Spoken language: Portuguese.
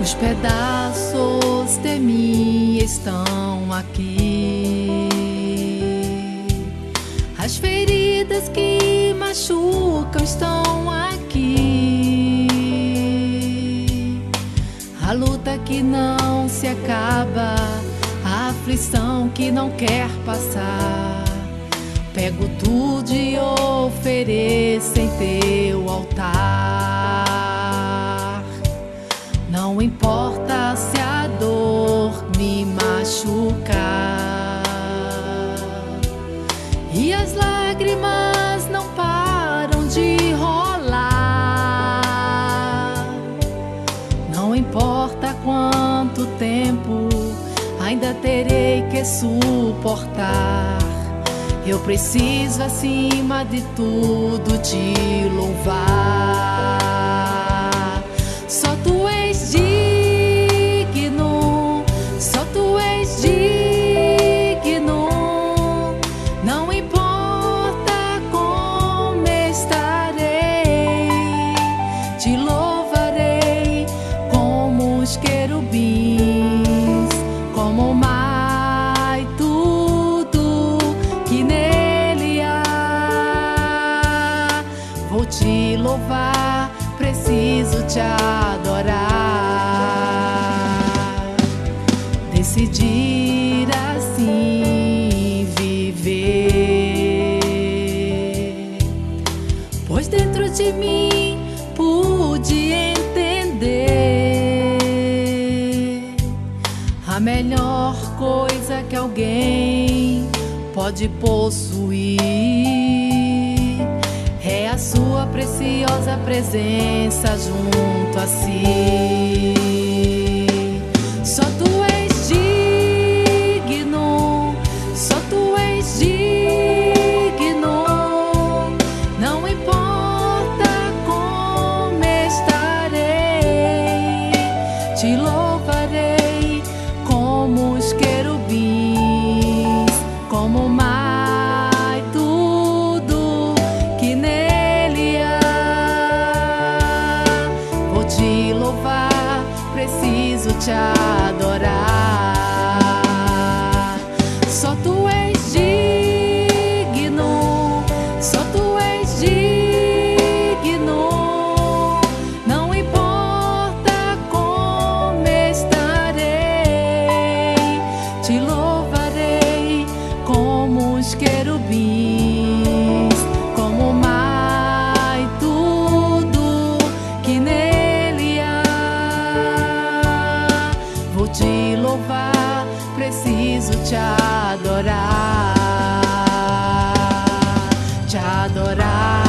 Os pedaços de mim estão aqui, as feridas que machucam estão aqui, a luta que não se acaba, a aflição que não quer passar. Pego tudo e ofereço em teu altar. Não importa se a dor me machucar e as lágrimas não param de rolar. Não importa quanto tempo ainda terei que suportar. Eu preciso, acima de tudo, te louvar. Só tu és digno, só tu és digno. Não importa como estarei, te louvarei como os querubins, como o mar e tudo que nele há. Vou te louvar, preciso te adorar. Decidir assim viver, pois dentro de mim pude entender a melhor coisa que alguém pode possuir é a sua preciosa presença junto a si. Só tu és digno, só tu és digno. Não importa como estarei, te louvarei como os querubins, como o mar e tudo que nele há. Vou te louvar, preciso te adorar. Só tu és digno, só tu és digno. Não importa como estarei, te louvarei como os querubins, como o mar e tudo que nele há. Vou te louvar, preciso te adorar, te adorar.